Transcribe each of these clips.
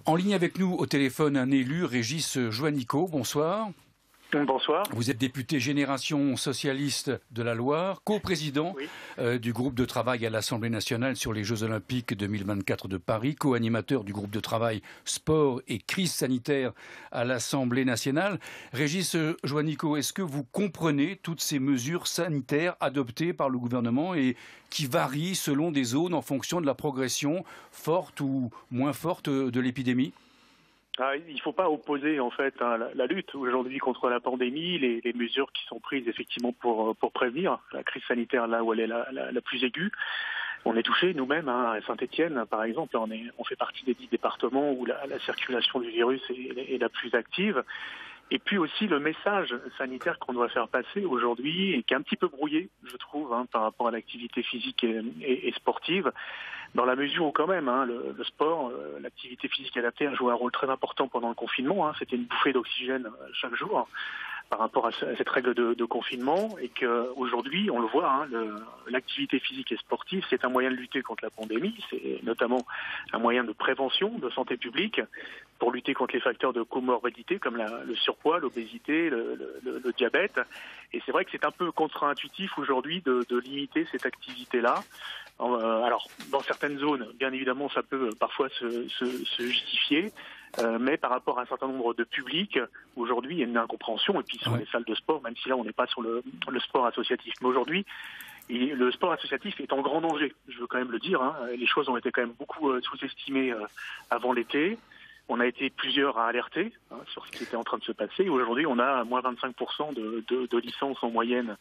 En ligne avec nous au téléphone, un élu, Régis Juanico. Bonsoir. Bonsoir. Vous êtes député Génération Socialiste de la Loire, coprésident du groupe de travail à l'Assemblée nationale sur les Jeux Olympiques 2024 de Paris, co-animateur du groupe de travail sport et crise sanitaire à l'Assemblée nationale. Régis Juanico, est-ce que vous comprenez toutes ces mesures sanitaires adoptées par le gouvernement et qui varient selon des zones en fonction de la progression forte ou moins forte de l'épidémie ? Il ne faut pas opposer en fait la lutte aujourd'hui contre la pandémie, les mesures qui sont prises effectivement pour prévenir la crise sanitaire là où elle est la plus aiguë. On est touché nous-mêmes à Saint-Étienne par exemple, on fait partie des 10 départements où la circulation du virus est la plus active. Et puis aussi le message sanitaire qu'on doit faire passer aujourd'hui et qui est un petit peu brouillé, je trouve, par rapport à l'activité physique et sportive, dans la mesure où quand même le sport, l'activité physique adaptée a joué un rôle très important pendant le confinement. C'était une bouffée d'oxygène chaque jour par rapport à cette règle de confinement, et qu'aujourd'hui, on le voit, l'activité physique et sportive, c'est un moyen de lutter contre la pandémie, c'est notamment un moyen de prévention, de santé publique, pour lutter contre les facteurs de comorbidité comme le surpoids, l'obésité, le diabète. Et c'est vrai que c'est un peu contre-intuitif aujourd'hui de limiter cette activité-là. Alors, dans certaines zones, bien évidemment, ça peut parfois se justifier, mais par rapport à un certain nombre de publics, aujourd'hui, il y a une incompréhension, et puis sur les salles de sport, même si là, on n'est pas sur le sport associatif. Mais aujourd'hui, le sport associatif est en grand danger, je veux quand même le dire. Les choses ont été quand même beaucoup sous-estimées avant l'été. On a été plusieurs à alerter sur ce qui était en train de se passer. Aujourd'hui, on a moins 25% de licences en moyenne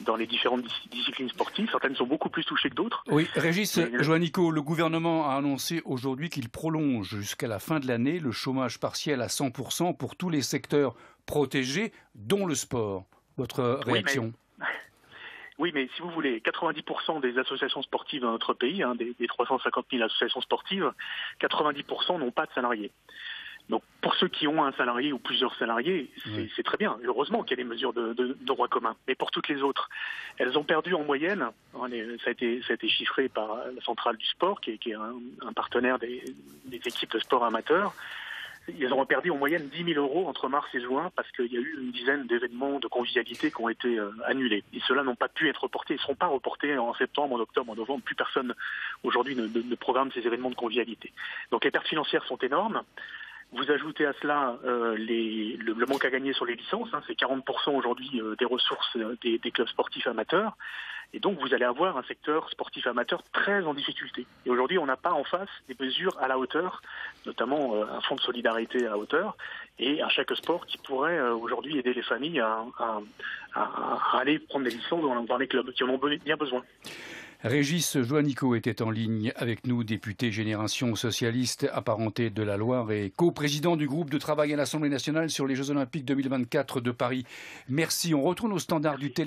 dans les différentes disciplines sportives. Certaines sont beaucoup plus touchées que d'autres. Oui, Régis Juanico, le gouvernement a annoncé aujourd'hui qu'il prolonge jusqu'à la fin de l'année le chômage partiel à 100% pour tous les secteurs protégés, dont le sport. Votre réaction ? Oui, mais si vous voulez, 90% des associations sportives dans notre pays, des 350 000 associations sportives, 90% n'ont pas de salariés. Donc pour ceux qui ont un salarié ou plusieurs salariés, c'est très bien. Heureusement qu'il y a des mesures de droit commun. Mais pour toutes les autres, elles ont perdu en moyenne, ça a été chiffré par la Centrale du Sport, qui est un partenaire des équipes de sport amateurs. Ils ont perdu en moyenne 10 000 € entre mars et juin parce qu'il y a eu une dizaine d'événements de convivialité qui ont été annulés. Et ceux-là n'ont pas pu être reportés. Ils ne seront pas reportés en septembre, en octobre, en novembre. Plus personne aujourd'hui ne programme ces événements de convivialité. Donc les pertes financières sont énormes. Vous ajoutez à cela le manque à gagner sur les licences. C'est 40% aujourd'hui des ressources des clubs sportifs amateurs. Et donc vous allez avoir un secteur sportif amateur très en difficulté. Et aujourd'hui, on n'a pas en face des mesures à la hauteur, notamment un fonds de solidarité à la hauteur, et un chèque sport qui pourrait aujourd'hui aider les familles à aller prendre des licences dans les clubs qui en ont bien besoin. Régis Juanico était en ligne avec nous, député Génération Socialiste apparenté de la Loire et coprésident du groupe de travail à l'Assemblée nationale sur les Jeux Olympiques 2024 de Paris. Merci. On retourne au standard du télé.